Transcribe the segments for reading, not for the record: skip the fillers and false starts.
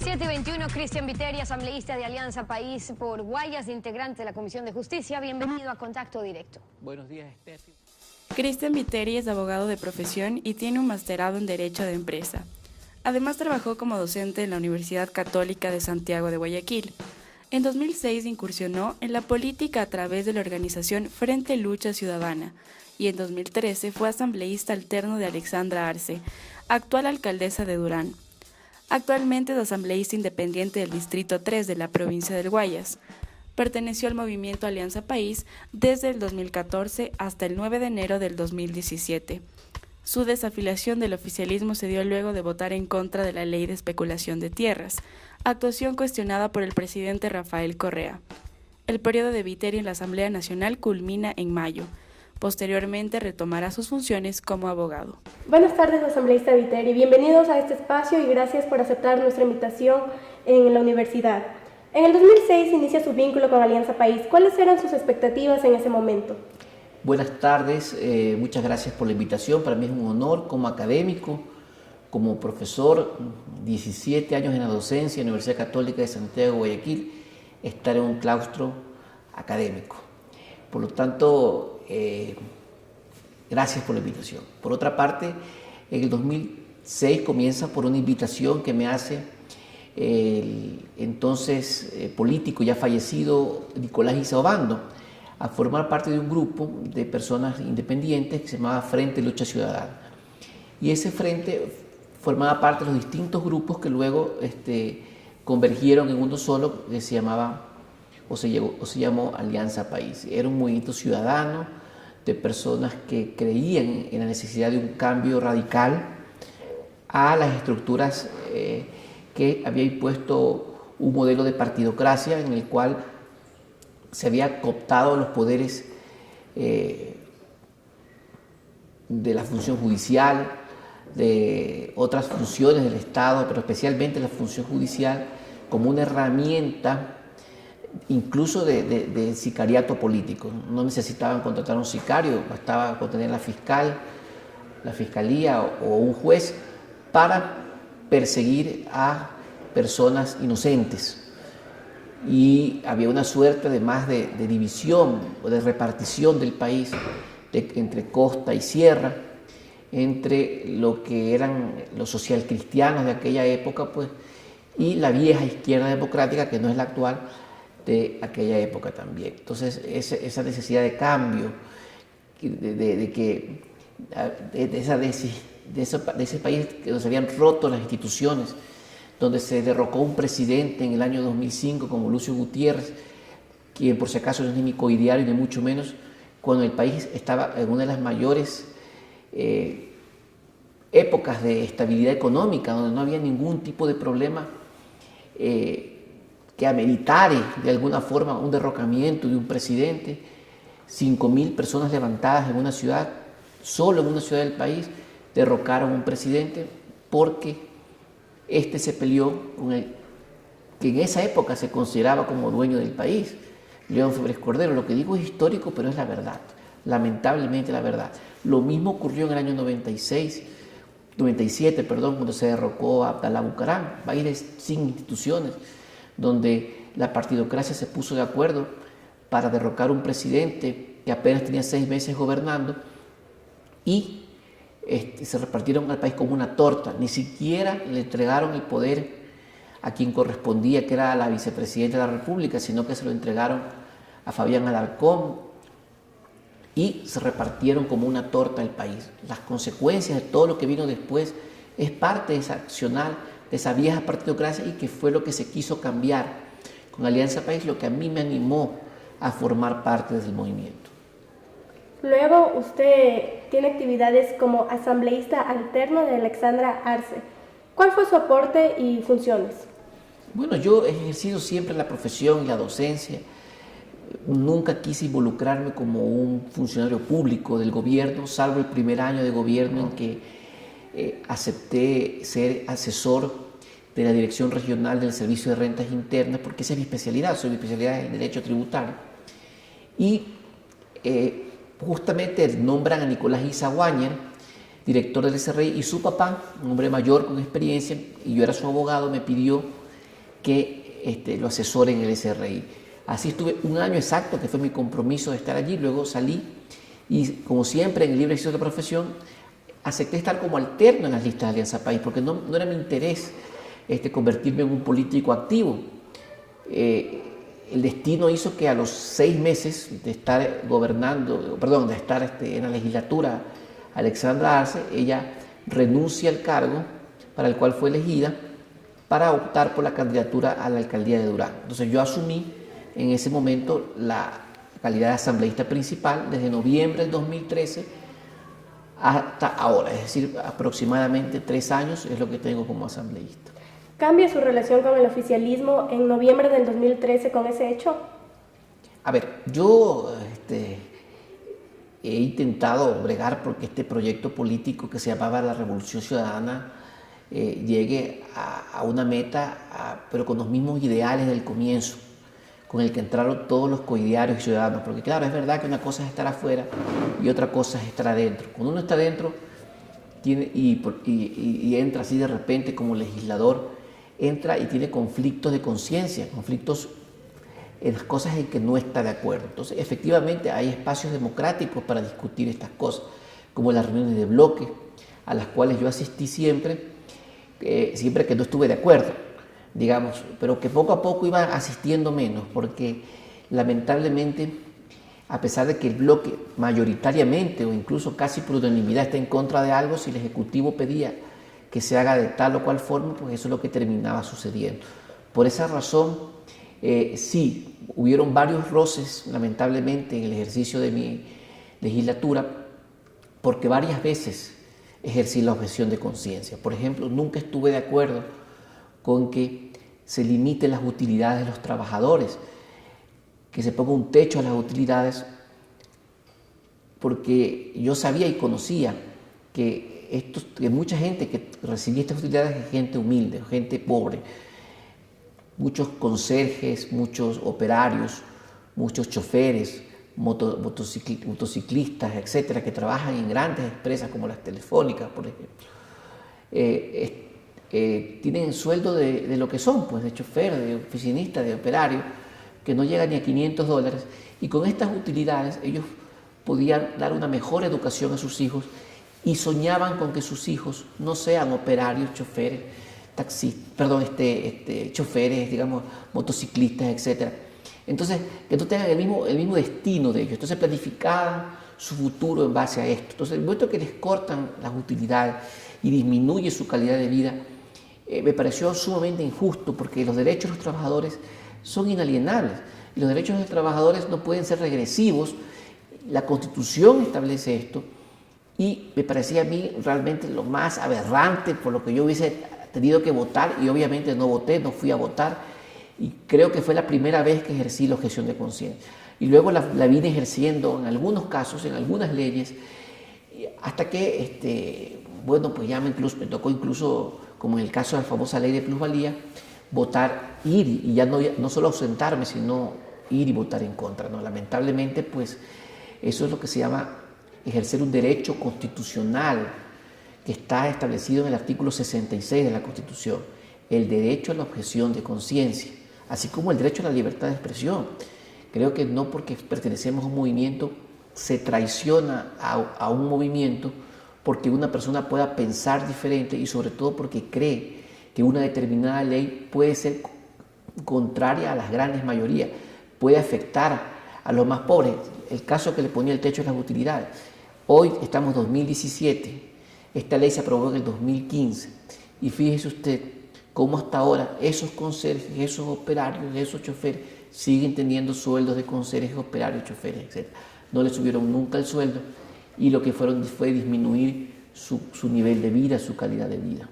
7:21, Cristian Viteri, asambleísta de Alianza País por Guayas, integrante de la Comisión de Justicia. Bienvenido a Contacto Directo. Buenos días, Esther. Cristian Viteri es abogado de profesión y tiene un masterado en Derecho de Empresa. Además trabajó como docente en la Universidad Católica de Santiago de Guayaquil. En 2006 incursionó en la política a través de la organización Frente Lucha Ciudadana y en 2013 fue asambleísta alterno de Alexandra Arce, actual alcaldesa de Durán. Actualmente es asambleísta independiente del Distrito 3 de la provincia del Guayas. Perteneció al movimiento Alianza País desde el 2014 hasta el 9 de enero del 2017. Su desafiliación del oficialismo se dio luego de votar en contra de la ley de especulación de tierras, actuación cuestionada por el presidente Rafael Correa. El periodo de Viteri en la Asamblea Nacional culmina en mayo. Posteriormente retomará sus funciones como abogado. Buenas tardes, asambleísta Viteri. Bienvenidos a este espacio y gracias por aceptar nuestra invitación en la universidad. En el 2006 inicia su vínculo con Alianza País. ¿Cuáles eran sus expectativas en ese momento? Buenas tardes, muchas gracias por la invitación. Para mí es un honor como académico, como profesor, 17 años en la docencia en la Universidad Católica de Santiago de Guayaquil, estar en un claustro académico. Por lo tanto, gracias por la invitación. Por otra parte, en el 2006 comienza por una invitación que me hace el entonces político ya fallecido Nicolás Isa Obando a formar parte de un grupo de personas independientes que se llamaba Frente Lucha Ciudadana. Y ese frente formaba parte de los distintos grupos que luego convergieron en uno solo que se llamaba o se llamó Alianza País. Era un movimiento ciudadano de personas que creían en la necesidad de un cambio radical a las estructuras que había impuesto un modelo de partidocracia en el cual se había cooptado los poderes de la función judicial, de otras funciones del Estado, pero especialmente la función judicial como una herramienta incluso de sicariato político. No necesitaban contratar a un sicario, bastaba con tener la fiscalía o un juez para perseguir a personas inocentes. Y había una suerte además de división o de repartición del país entre costa y sierra, entre lo que eran los socialcristianos de aquella época pues, y la vieja izquierda democrática, que no es la actual, de aquella época también. Entonces esa necesidad de cambio, de ese país que nos habían roto las instituciones, donde se derrocó un presidente en el año 2005 como Lucio Gutiérrez, quien por si acaso no es ni micoidiario ni mucho menos, cuando el país estaba en una de las mayores épocas de estabilidad económica, donde no había ningún tipo de problema que ameritare de alguna forma un derrocamiento de un presidente. 5.000 personas levantadas en una ciudad, solo en una ciudad del país, derrocaron a un presidente porque se peleó con el que en esa época se consideraba como dueño del país, León Febres Cordero. Lo que digo es histórico, pero es la verdad, lamentablemente la verdad. Lo mismo ocurrió en el año 97, cuando se derrocó a Abdalá Bucaram, países sin instituciones, donde la partidocracia se puso de acuerdo para derrocar a un presidente que apenas tenía 6 meses gobernando y se repartieron al país como una torta. Ni siquiera le entregaron el poder a quien correspondía, que era la vicepresidenta de la República, sino que se lo entregaron a Fabián Alarcón y se repartieron como una torta el país. Las consecuencias de todo lo que vino después es parte de esa accional, de esa vieja partidocracia, y que fue lo que se quiso cambiar con Alianza País, lo que a mí me animó a formar parte del movimiento. Luego usted tiene actividades como asambleísta alterno de Alexandra Arce. ¿Cuál fue su aporte y funciones? Bueno, yo he ejercido siempre la profesión y la docencia. Nunca quise involucrarme como un funcionario público del gobierno, salvo el primer año de gobierno en que acepté ser asesor de la Dirección Regional del Servicio de Rentas Internas, porque esa es mi especialidad, mi especialidad es el derecho tributario. Y justamente nombran a Nicolás Isa Guáñez, director del SRI, y su papá, un hombre mayor con experiencia, y yo era su abogado, me pidió que lo asesore en el SRI. Así estuve un año exacto, que fue mi compromiso de estar allí. Luego salí y, como siempre, en el libre ejercicio de la profesión, acepté estar como alterno en las listas de Alianza País, porque no era mi interés convertirme en un político activo. El destino hizo que a los 6 meses de estar en la legislatura, Alexandra Arce, ella renuncia al cargo para el cual fue elegida para optar por la candidatura a la alcaldía de Durán. Entonces yo asumí en ese momento la calidad de asambleísta principal desde noviembre del 2013 hasta ahora, es decir, aproximadamente 3 años es lo que tengo como asambleísta. ¿Cambia su relación con el oficialismo en noviembre del 2013 con ese hecho? A ver, yo he intentado bregar porque este proyecto político que se llamaba la Revolución Ciudadana llegue a una meta, pero con los mismos ideales del comienzo, con el que entraron todos los coidearios ciudadanos. Porque claro, es verdad que una cosa es estar afuera y otra cosa es estar adentro. Cuando uno está adentro y entra así de repente como legislador, entra y tiene conflictos de conciencia, conflictos en las cosas en que no está de acuerdo. Entonces, efectivamente, hay espacios democráticos para discutir estas cosas, como las reuniones de bloque, a las cuales yo asistí siempre que no estuve de acuerdo, digamos, pero que poco a poco iba asistiendo menos, porque lamentablemente, a pesar de que el bloque mayoritariamente o incluso casi por unanimidad está en contra de algo, si el Ejecutivo pedía que se haga de tal o cual forma, pues eso es lo que terminaba sucediendo. Por esa razón, sí, hubieron varios roces, lamentablemente, en el ejercicio de mi legislatura, porque varias veces ejercí la objeción de conciencia. Por ejemplo, nunca estuve de acuerdo con que se limiten las utilidades de los trabajadores, que se ponga un techo a las utilidades, porque yo sabía y conocía que mucha gente que recibía estas utilidades es gente humilde, gente pobre, muchos conserjes, muchos operarios, muchos choferes, motociclistas, etcétera, que trabajan en grandes empresas como las telefónicas, por ejemplo, tienen sueldo de lo que son, pues de chofer, de oficinista, de operario, que no llega ni a $500, y con estas utilidades ellos podían dar una mejor educación a sus hijos y soñaban con que sus hijos no sean operarios, choferes, choferes, digamos, motociclistas, etcétera. Entonces, que no tengan el mismo destino de ellos. Entonces, planificaban su futuro en base a esto. Entonces, el momento que les cortan las utilidades y disminuye su calidad de vida, me pareció sumamente injusto, porque los derechos de los trabajadores son inalienables y los derechos de los trabajadores no pueden ser regresivos. La Constitución establece esto y me parecía a mí realmente lo más aberrante, por lo que yo hubiese tenido que votar, y obviamente no voté, no fui a votar, y creo que fue la primera vez que ejercí la objeción de conciencia. Y luego la vine ejerciendo en algunos casos, en algunas leyes, hasta que, pues ya me tocó incluso, como en el caso de la famosa ley de plusvalía, votar, ir, y ya no solo ausentarme, sino ir y votar en contra, ¿no? Lamentablemente, pues eso es lo que se llama ejercer un derecho constitucional que está establecido en el artículo 66 de la Constitución, el derecho a la objeción de conciencia, así como el derecho a la libertad de expresión. Creo que no porque pertenecemos a un movimiento se traiciona a un movimiento porque una persona pueda pensar diferente, y sobre todo porque cree que una determinada ley puede ser contraria a las grandes mayorías, puede afectar a los más pobres. El caso que le ponía el techo de las utilidades. Hoy estamos en 2017, esta ley se aprobó en el 2015, y fíjese usted cómo hasta ahora esos conserjes, esos operarios, esos choferes siguen teniendo sueldos de conserjes, operarios, choferes, etc. No les subieron nunca el sueldo, y lo que fue disminuir su nivel de vida, su calidad de vida.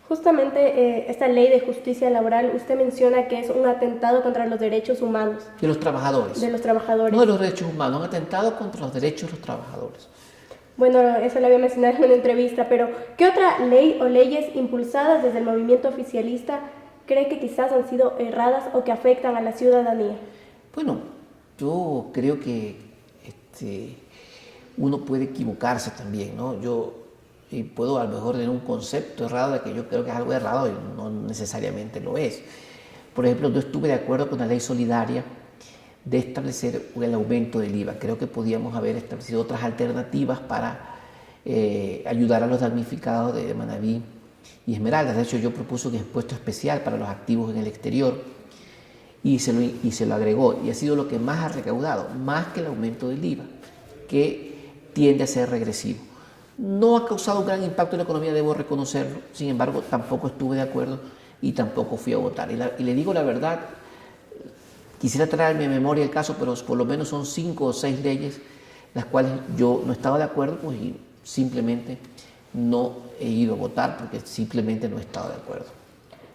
Justamente esta ley de justicia laboral, usted menciona que es un atentado contra los derechos humanos. De los trabajadores. De los trabajadores. No de los derechos humanos, un atentado contra los derechos de los trabajadores. Bueno, eso lo había mencionado en una entrevista, pero ¿qué otra ley o leyes impulsadas desde el movimiento oficialista cree que quizás han sido erradas o que afectan a la ciudadanía? Bueno, yo creo que uno puede equivocarse también, ¿no? Y puedo a lo mejor tener un concepto errado de que yo creo que es algo errado y no necesariamente lo es. por ejemplo, no estuve de acuerdo con la ley solidaria de establecer el aumento del IVA. Creo que podíamos haber establecido otras alternativas para ayudar a los damnificados de Manabí y Esmeraldas. De hecho, yo propuse un impuesto especial para los activos en el exterior y se lo agregó, y ha sido lo que más ha recaudado, más que el aumento del IVA, que tiende a ser regresivo. No ha causado un gran impacto en la economía, debo reconocerlo. Sin embargo, tampoco estuve de acuerdo y tampoco fui a votar. Y le digo la verdad, quisiera traerme a memoria el caso, pero por lo menos son 5 o 6 leyes las cuales yo no estaba de acuerdo, pues, y simplemente no he ido a votar porque simplemente no he estado de acuerdo.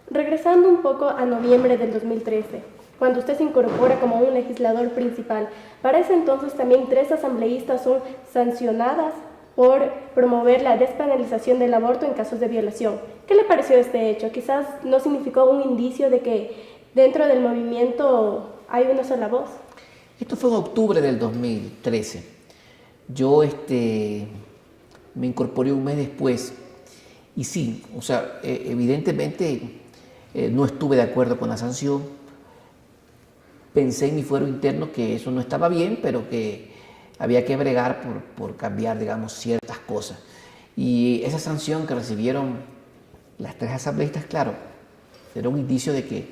Regresando un poco a noviembre del 2013, cuando usted se incorpora como un legislador principal, para ese entonces también 3 asambleístas son sancionadas por promover la despenalización del aborto en casos de violación. ¿Qué le pareció este hecho? Quizás no significó un indicio de que dentro del movimiento hay una sola voz. Esto fue en octubre del 2013. Yo me incorporé un mes después y sí, o sea, evidentemente no estuve de acuerdo con la sanción. Pensé en mi fuero interno que eso no estaba bien, pero que había que bregar por cambiar, digamos, ciertas cosas. Y esa sanción que recibieron las 3 asambleístas, claro, era un indicio de que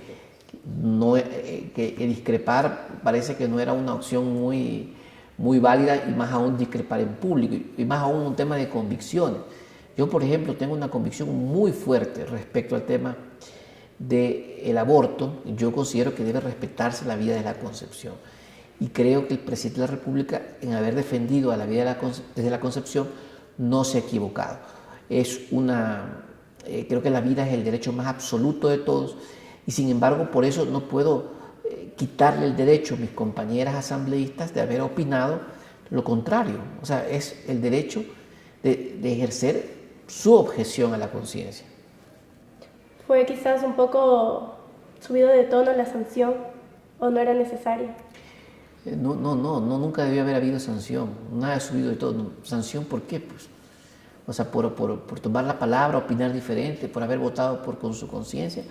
discrepar parece que no era una opción muy válida, y más aún discrepar en público, y más aún un tema de convicciones. Yo, por ejemplo, tengo una convicción muy fuerte respecto al tema del aborto. Yo considero que debe respetarse la vida de la concepción. Y creo que el presidente de la República, en haber defendido a la vida desde la concepción, no se ha equivocado. Creo que la vida es el derecho más absoluto de todos, y sin embargo por eso no puedo quitarle el derecho a mis compañeras asambleístas de haber opinado lo contrario. O sea, es el derecho de ejercer su objeción a la conciencia. ¿Fue quizás un poco subido de tono la sanción o no era necesaria? No, nunca debió haber habido sanción. Nada subido de tono. ¿Sanción por qué? Pues, o sea, por tomar la palabra, opinar diferente, por haber votado con su conciencia.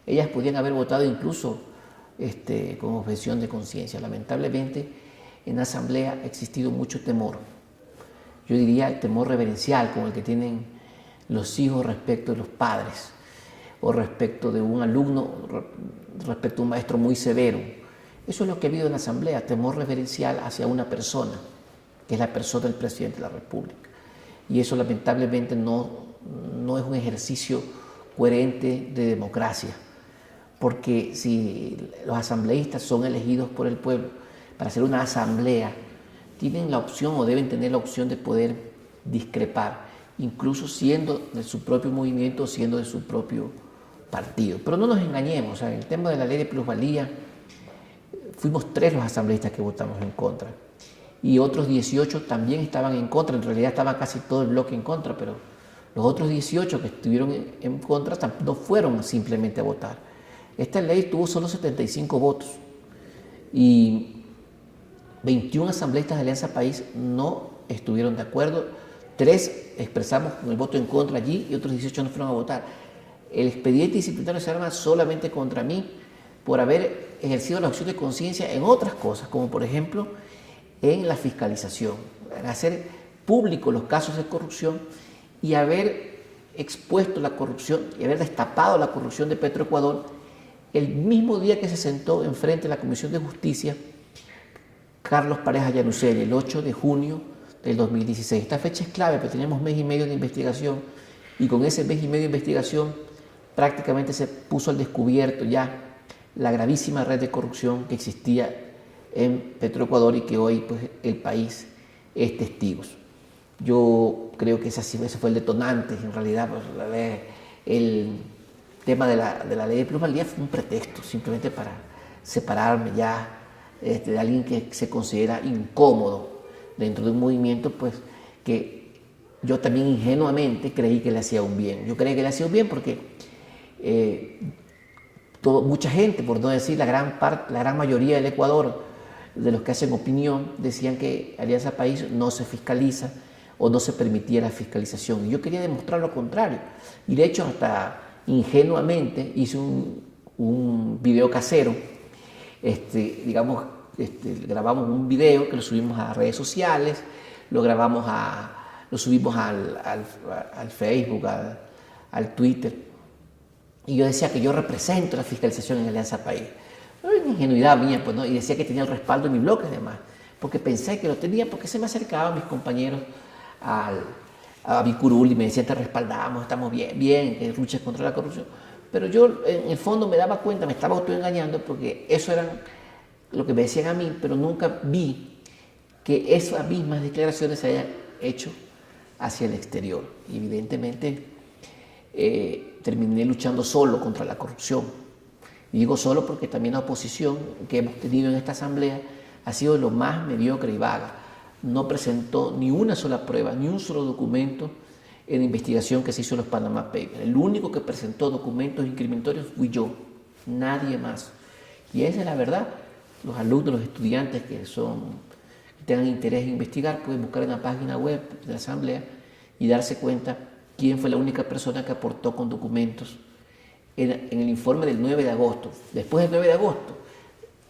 Ellas podían haber votado incluso con objeción de conciencia. Lamentablemente, en la asamblea ha existido mucho temor. Yo diría el temor reverencial con el que tienen los hijos respecto de los padres, o respecto de un alumno, respecto a un maestro muy severo. Eso es lo que ha habido en la asamblea, temor reverencial hacia una persona, que es la persona del presidente de la República. Y eso lamentablemente no es un ejercicio coherente de democracia, porque si los asambleístas son elegidos por el pueblo para hacer una asamblea, tienen la opción o deben tener la opción de poder discrepar, incluso siendo de su propio movimiento o siendo de su propio partido. Pero no nos engañemos, o sea, en el tema de la ley de plusvalía, fuimos 3 los asambleístas que votamos en contra, y otros 18 también estaban en contra. En realidad estaba casi todo el bloque en contra, pero los otros 18 que estuvieron en contra no fueron simplemente a votar. Esta ley tuvo solo 75 votos y 21 asambleístas de Alianza País no estuvieron de acuerdo. 3 expresamos el voto en contra allí y otros 18 no fueron a votar. El expediente disciplinario se arma solamente contra mí por haber ejercido la opción de conciencia en otras cosas, como por ejemplo en la fiscalización, en hacer públicos los casos de corrupción y haber expuesto la corrupción y haber destapado la corrupción de Petroecuador el mismo día que se sentó enfrente de la Comisión de Justicia Carlos Pareja Llanuselli, el 8 de junio del 2016. Esta fecha es clave, porque teníamos 1 mes y medio de investigación, y con ese 1 mes y medio de investigación prácticamente se puso al descubierto ya la gravísima red de corrupción que existía en Petroecuador y que hoy pues, el país es testigo. Yo creo que ese fue el detonante. En realidad pues, el tema de la ley de plusvalía fue un pretexto simplemente para separarme ya de alguien que se considera incómodo dentro de un movimiento pues, que yo también ingenuamente creí que le hacía un bien. Yo creí que le hacía un bien porque mucha gente, por no decir la gran mayoría del Ecuador, de los que hacen opinión, decían que Alianza País no se fiscaliza o no se permitía la fiscalización. Y yo quería demostrar lo contrario. Y de hecho, hasta ingenuamente hice un video casero, grabamos un video que lo subimos a redes sociales, lo subimos al Facebook, al Twitter, y yo decía que yo represento la fiscalización en Alianza País. Una ingenuidad mía, pues, ¿no? Y decía que tenía el respaldo de mi bloque, además, porque pensé que lo tenía, porque se me acercaban mis compañeros a Bicurul y me decían: te respaldamos, estamos bien, que luches contra la corrupción. Pero yo, en el fondo, me daba cuenta, me estaba autoengañando, porque eso era lo que me decían a mí, pero nunca vi que esas mismas declaraciones se hayan hecho hacia el exterior. Y evidentemente terminé luchando solo contra la corrupción. Y digo solo porque también la oposición que hemos tenido en esta asamblea ha sido lo más mediocre y vaga. No presentó ni una sola prueba, ni un solo documento en la investigación que se hizo en los Panama Papers. El único que presentó documentos incriminatorios fui yo, nadie más. Y esa es la verdad. Los alumnos, los estudiantes que tengan interés en investigar pueden buscar en la página web de la asamblea y darse cuenta quién fue la única persona que aportó con documentos en el informe del 9 de agosto. Después del 9 de agosto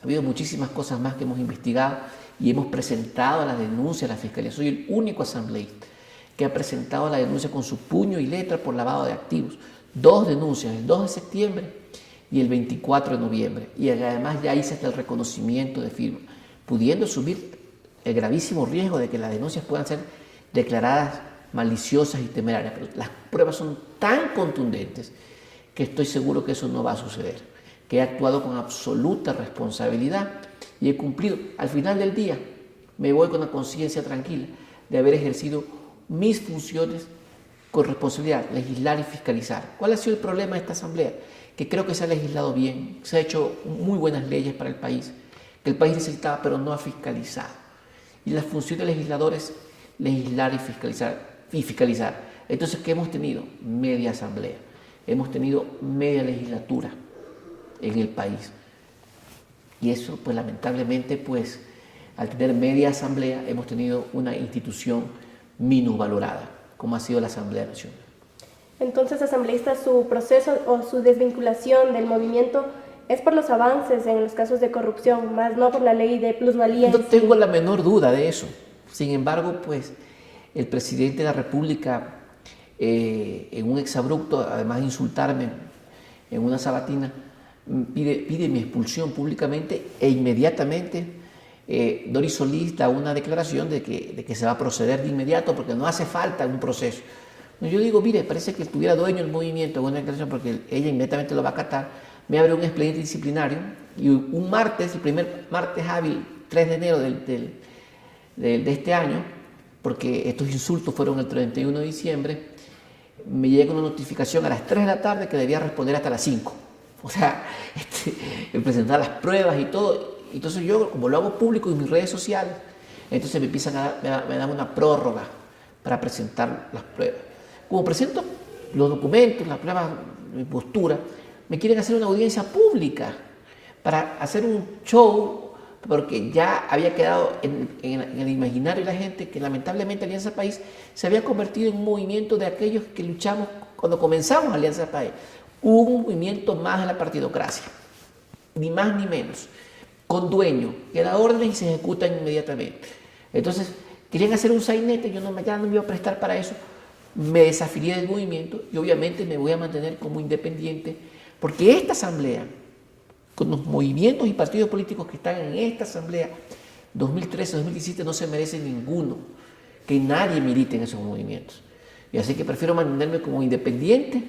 ha habido muchísimas cosas más que hemos investigado y hemos presentado la denuncia a la Fiscalía. Soy el único asambleísta que ha presentado la denuncia con su puño y letra por lavado de activos. 2 denuncias, el 2 de septiembre y el 24 de noviembre. Y además ya hice hasta el reconocimiento de firma, pudiendo asumir el gravísimo riesgo de que las denuncias puedan ser declaradas maliciosas y temerarias. Pero las pruebas son tan contundentes que estoy seguro que eso no va a suceder, que he actuado con absoluta responsabilidad y he cumplido. Al final del día me voy con la conciencia tranquila de haber ejercido mis funciones con responsabilidad, legislar y fiscalizar. ¿Cuál ha sido el problema de esta asamblea? Que creo que se ha legislado bien, se ha hecho muy buenas leyes para el país, que el país necesitaba pero no ha fiscalizado. Y la función del legislador es legislar y fiscalizar. Entonces, ¿qué hemos tenido? Media asamblea. Hemos tenido media legislatura en el país. Y eso, pues lamentablemente, pues al tener media asamblea, hemos tenido una institución minusvalorada, como ha sido la Asamblea Nacional. Entonces, asambleísta, su proceso o su desvinculación del movimiento es por los avances en los casos de corrupción, más no por la ley de plusvalía. No tengo la menor duda de eso. Sin embargo, pues el presidente de la República, en un exabrupto, además de insultarme en una sabatina, pide mi expulsión públicamente e inmediatamente Doris Solís da una declaración de que se va a proceder de inmediato porque no hace falta un proceso. Yo digo, mire, parece que estuviera dueño del movimiento con una declaración porque ella inmediatamente lo va a acatar, me abre un expediente disciplinario y un martes, el primer martes hábil, 3 de enero de este año, porque estos insultos fueron el 31 de diciembre, me llega una notificación a las 3 de la tarde que debía responder hasta las 5. O sea, presentar las pruebas y todo. Entonces yo, como lo hago público en mis redes sociales, entonces me dan una prórroga para presentar las pruebas. Como presento los documentos, las pruebas, mi postura, me quieren hacer una audiencia pública para hacer un show, porque ya había quedado en el imaginario de la gente que lamentablemente Alianza País se había convertido en un movimiento de aquellos que luchamos cuando comenzamos Alianza País. Un movimiento más de la partidocracia, ni más ni menos, con dueño, que da órdenes y se ejecutan inmediatamente. Entonces, querían hacer un sainete, yo ya no me iba a prestar para eso, me desafilié del movimiento y obviamente me voy a mantener como independiente, porque esta asamblea, con los movimientos y partidos políticos que están en esta asamblea, 2013-2017 no se merece ninguno, que nadie milite en esos movimientos. Y así que prefiero mantenerme como independiente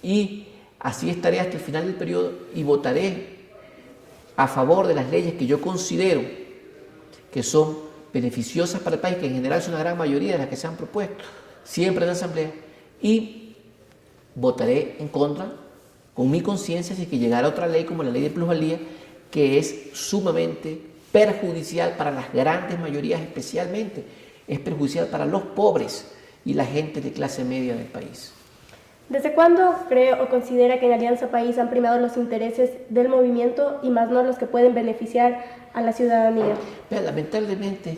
y así estaré hasta el final del periodo y votaré a favor de las leyes que yo considero que son beneficiosas para el país, que en general son una gran mayoría de las que se han propuesto siempre en la asamblea, y votaré en contra con mi conciencia si es que llegara otra ley como la ley de plusvalía, que es sumamente perjudicial para las grandes mayorías, especialmente es perjudicial para los pobres y la gente de clase media del país. ¿Desde cuándo cree o considera que en Alianza País han primado los intereses del movimiento y más no los que pueden beneficiar a la ciudadanía? Pero, lamentablemente,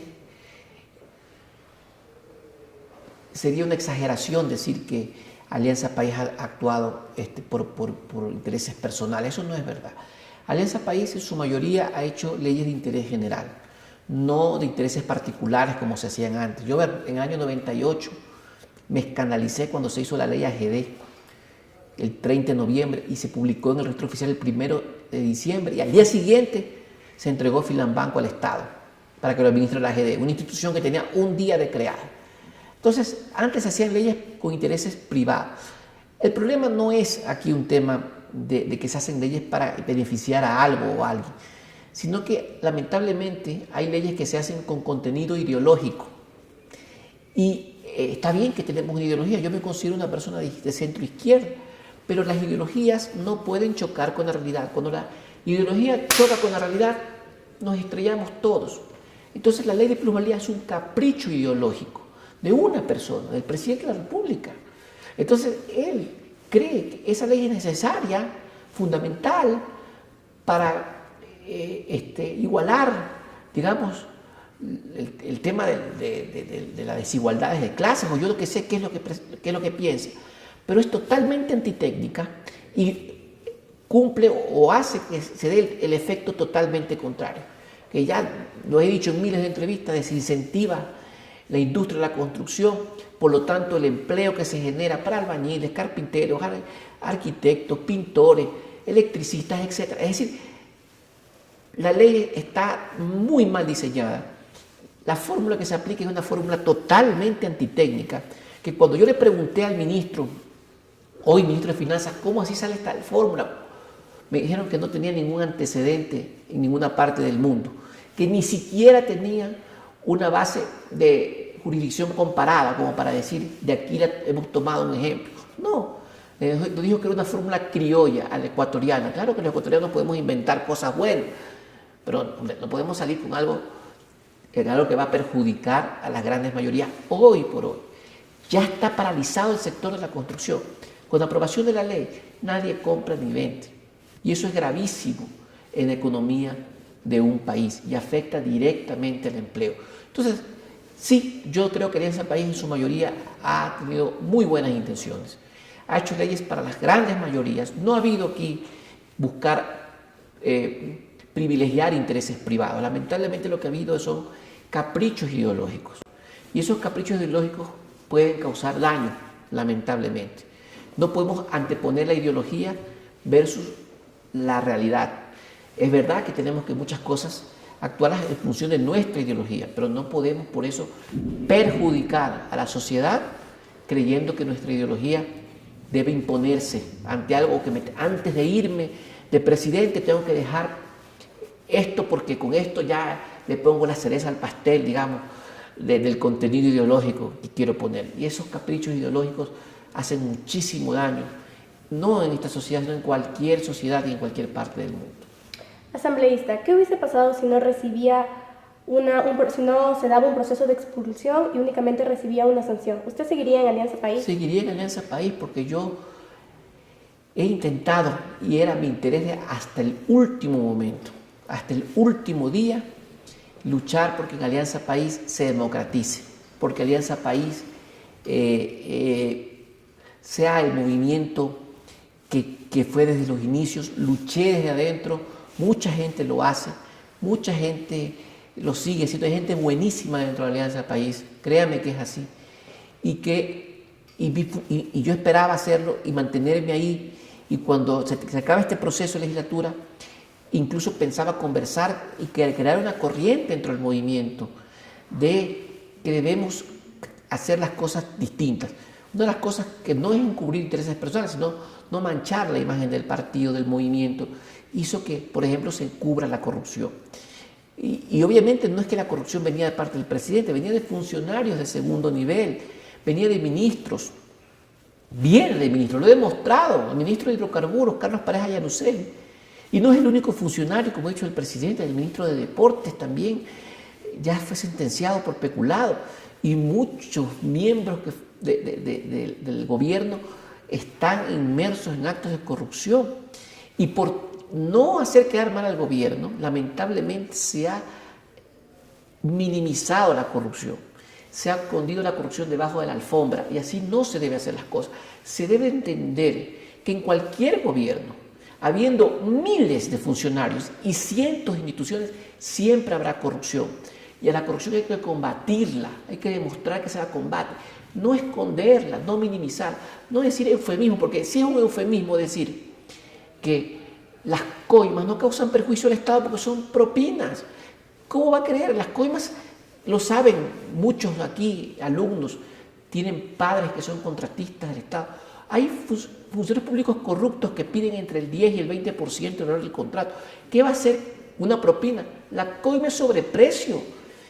sería una exageración decir que Alianza País ha actuado por intereses personales. Eso no es verdad. Alianza País en su mayoría ha hecho leyes de interés general, no de intereses particulares como se hacían antes. Yo en el año 98 me escandalicé cuando se hizo la ley AGD el 30 de noviembre y se publicó en el registro oficial el 1 de diciembre y al día siguiente se entregó Filambanco al Estado para que lo administre la AGD, una institución que tenía un día de creada. Entonces, antes se hacían leyes con intereses privados. El problema no es aquí un tema de que se hacen leyes para beneficiar a algo o a alguien, sino que lamentablemente hay leyes que se hacen con contenido ideológico. Y está bien que tenemos una ideología, yo me considero una persona de centro izquierda, pero las ideologías no pueden chocar con la realidad. Cuando la ideología choca con la realidad, nos estrellamos todos. Entonces la ley de plusvalía es un capricho ideológico de una persona, del presidente de la República. Entonces él cree que esa ley es necesaria, fundamental, para igualar, digamos, el tema de las desigualdades de clases, o yo lo que sé qué es lo que piensa. Pero es totalmente antitécnica y cumple o hace que se dé el efecto totalmente contrario, que ya lo he dicho en miles de entrevistas, desincentiva la industria de la construcción, por lo tanto el empleo que se genera para albañiles, carpinteros, arquitectos, pintores, electricistas, etc. Es decir, la ley está muy mal diseñada. La fórmula que se aplica es una fórmula totalmente antitécnica, que cuando yo le pregunté al ministro, hoy ministro de Finanzas, ¿cómo así sale esta fórmula? Me dijeron que no tenía ningún antecedente en ninguna parte del mundo, que ni siquiera tenía una base de jurisdicción comparada, como para decir, de aquí hemos tomado un ejemplo. No, dijo que era una fórmula criolla a la ecuatoriana. Claro que los ecuatorianos podemos inventar cosas buenas, pero no podemos salir con algo que va a perjudicar a las grandes mayorías hoy por hoy. Ya está paralizado el sector de la construcción. Con la aprobación de la ley, nadie compra ni vende. Y eso es gravísimo en la economía de un país y afecta directamente al empleo. Entonces, sí, yo creo que Alianza País en su mayoría ha tenido muy buenas intenciones. Ha hecho leyes para las grandes mayorías. No ha habido aquí buscar privilegiar intereses privados. Lamentablemente lo que ha habido son caprichos ideológicos. Y esos caprichos ideológicos pueden causar daño, lamentablemente. No podemos anteponer la ideología versus la realidad. Es verdad que tenemos que muchas cosas actuarlas en función de nuestra ideología, pero no podemos por eso perjudicar a la sociedad creyendo que nuestra ideología debe imponerse ante algo que antes de irme de presidente tengo que dejar esto porque con esto ya le pongo la cereza al pastel, digamos, del contenido ideológico que quiero poner. Y esos caprichos ideológicos hacen muchísimo daño, no en esta sociedad, sino en cualquier sociedad y en cualquier parte del mundo. Asambleísta, ¿qué hubiese pasado si no recibía si no se daba un proceso de expulsión y únicamente recibía una sanción? ¿Usted seguiría en Alianza País? Seguiría en Alianza País porque yo he intentado, y era mi interés hasta el último momento, hasta el último día, luchar porque en Alianza País se democratice, porque Alianza País sea el movimiento que fue desde los inicios. Luché desde adentro, mucha gente lo hace, mucha gente lo sigue haciendo, hay gente buenísima dentro de Alianza País, créame que es así, y yo esperaba hacerlo y mantenerme ahí, y cuando se acaba este proceso de legislatura, incluso pensaba conversar y crear una corriente dentro del movimiento de que debemos hacer las cosas distintas. Una de las cosas que no es encubrir intereses personales, sino no manchar la imagen del partido, del movimiento, hizo que, por ejemplo, se encubra la corrupción. Y obviamente no es que la corrupción venía de parte del presidente, venía de funcionarios de segundo nivel, venía de ministros, viene de ministros, lo he demostrado, el ministro de Hidrocarburos, Carlos Pareja Llanucel, y no es el único funcionario, como ha dicho el presidente, el ministro de Deportes también ya fue sentenciado por peculado, y muchos miembros del gobierno están inmersos en actos de corrupción. Y por no hacer quedar mal al gobierno, lamentablemente se ha minimizado la corrupción. se ha escondido la corrupción debajo de la alfombra y así no se debe hacer las cosas. Se debe entender que en cualquier gobierno, habiendo miles de funcionarios y cientos de instituciones, siempre habrá corrupción. Y a la corrupción hay que combatirla, hay que demostrar que se la combate, no esconderla, no minimizar, no decir eufemismo, porque si es un eufemismo decir que las coimas no causan perjuicio al Estado porque son propinas. ¿Cómo va a creer? Las coimas lo saben muchos aquí, alumnos, tienen padres que son contratistas del Estado. Hay funcionarios públicos corruptos que piden entre el 10 y el 20% del valor del contrato. ¿Qué va a hacer una propina? La coima es sobreprecio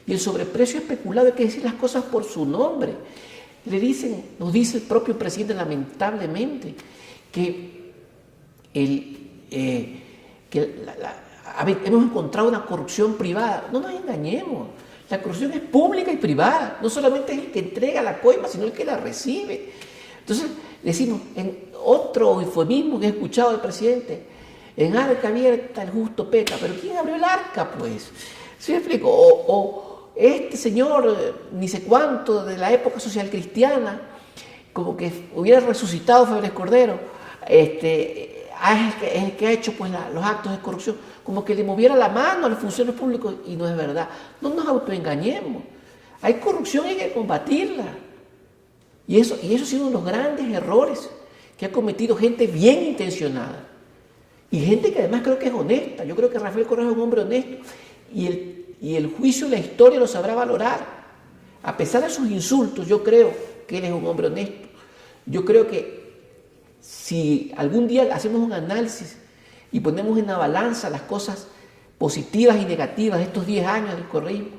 y el sobreprecio especulado, hay que decir las cosas por su nombre. Nos dice el propio presidente lamentablemente que hemos encontrado una corrupción privada. No nos engañemos, la corrupción es pública y privada, no solamente es el que entrega la coima, sino el que la recibe. Entonces decimos, en otro eufemismo que he escuchado del presidente, en arca abierta el justo peca, pero ¿quién abrió el arca pues? ¿Sí me explico? O este señor, ni sé cuánto, de la época social cristiana, como que hubiera resucitado Febres Cordero, es el que ha hecho pues los actos de corrupción, como que le moviera la mano a los funcionarios públicos, y no es verdad. No nos autoengañemos. Hay corrupción y hay que combatirla. Y eso ha sido uno de los grandes errores que ha cometido gente bien intencionada. Y gente que además creo que es honesta. Yo creo que Rafael Correa es un hombre honesto. Y el juicio, la historia lo sabrá valorar. A pesar de sus insultos, yo creo que él es un hombre honesto. Yo creo que si algún día hacemos un análisis y ponemos en la balanza las cosas positivas y negativas de estos 10 años del correísmo,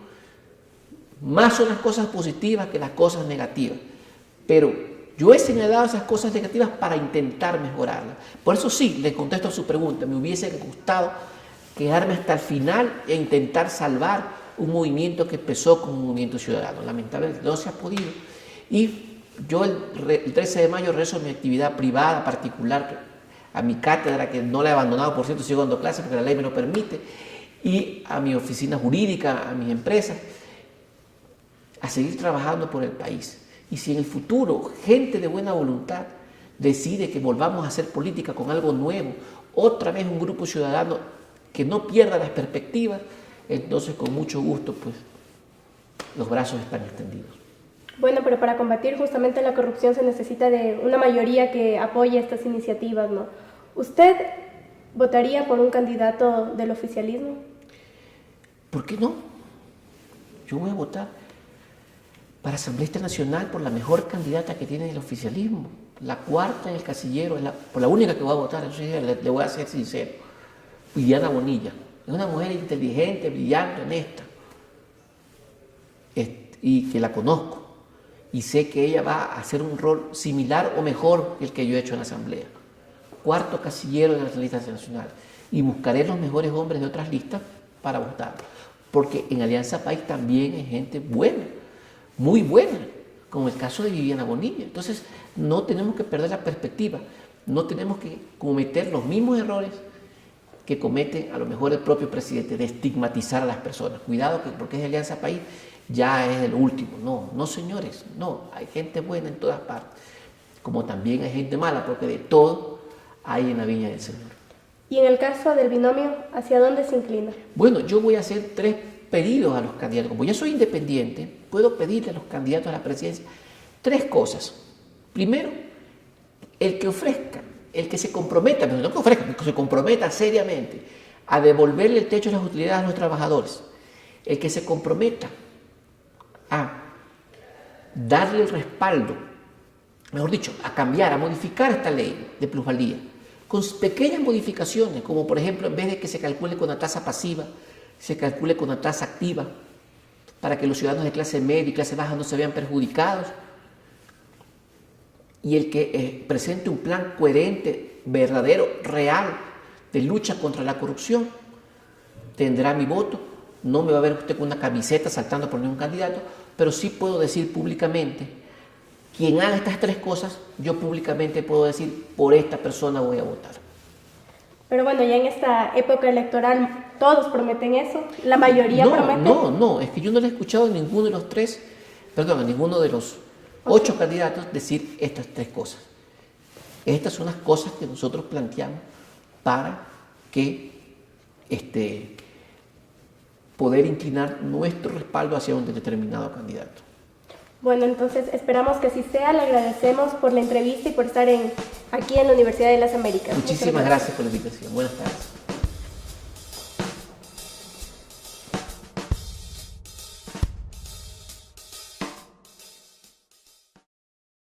más son las cosas positivas que las cosas negativas. Pero yo he señalado esas cosas negativas para intentar mejorarlas. Por eso sí, le contesto a su pregunta, me hubiese gustado quedarme hasta el final e intentar salvar un movimiento que empezó como un movimiento ciudadano. Lamentablemente no se ha podido. Y yo el 13 de mayo rezo mi actividad privada, particular, a mi cátedra, que no la he abandonado, por cierto, sigo dando clases porque la ley me lo permite, y a mi oficina jurídica, a mis empresas, a seguir trabajando por el país. Y si en el futuro gente de buena voluntad decide que volvamos a hacer política con algo nuevo, otra vez un grupo ciudadano que no pierda las perspectivas, entonces con mucho gusto pues los brazos están extendidos. Bueno, pero para combatir justamente la corrupción se necesita de una mayoría que apoye estas iniciativas, ¿no? ¿Usted votaría por un candidato del oficialismo? ¿Por qué no? Yo voy a votar para asambleísta nacional por la mejor candidata que tiene el oficialismo, la cuarta en el casillero, por la única que voy a votar, eso sí, le voy a ser sincero, Viviana Bonilla. Es una mujer inteligente, brillante, honesta, y que la conozco, y sé que ella va a hacer un rol similar o mejor que el que yo he hecho en la asamblea. Cuarto casillero de las listas nacionales, y buscaré los mejores hombres de otras listas para votar, porque en Alianza País también hay gente buena, muy buena, como el caso de Viviana Bonilla. Entonces no tenemos que perder la perspectiva, no tenemos que cometer los mismos errores que comete a lo mejor el propio presidente, de estigmatizar a las personas. Cuidado, que porque es de Alianza País ya es el último. No señores, no, hay gente buena en todas partes, como también hay gente mala, porque de todo hay en la viña del Señor. Y en el caso del binomio, ¿hacia dónde se inclina? Bueno, yo voy a hacer 3 pedidos a los candidatos. Como yo soy independiente, puedo pedirle a los candidatos a la presidencia 3 cosas. Primero, el que ofrezca, el que se comprometa, pero no que ofrezca, que se comprometa seriamente a devolverle el techo de las utilidades a los trabajadores, el que se comprometa a darle el respaldo, mejor dicho, a cambiar, a modificar esta ley de plusvalía, con pequeñas modificaciones, como por ejemplo, en vez de que se calcule con una tasa pasiva, se calcule con una tasa activa, para que los ciudadanos de clase media y clase baja no se vean perjudicados, y el que presente un plan coherente, verdadero, real, de lucha contra la corrupción, tendrá mi voto. No me va a ver usted con una camiseta saltando por ningún candidato, pero sí puedo decir públicamente, quien haga estas 3 cosas, yo públicamente puedo decir, por esta persona voy a votar. Pero bueno, ya en esta época electoral todos prometen eso, la mayoría promete. No, es que yo no le he escuchado a ninguno de los 3 a ninguno de los 8 candidatos decir estas 3 cosas. Estas son las cosas que nosotros planteamos para que poder inclinar nuestro respaldo hacia un determinado candidato. Bueno, entonces esperamos que así sea. Le agradecemos por la entrevista y por estar aquí en la Universidad de las Américas. Muchísimas gracias por la invitación. Buenas tardes.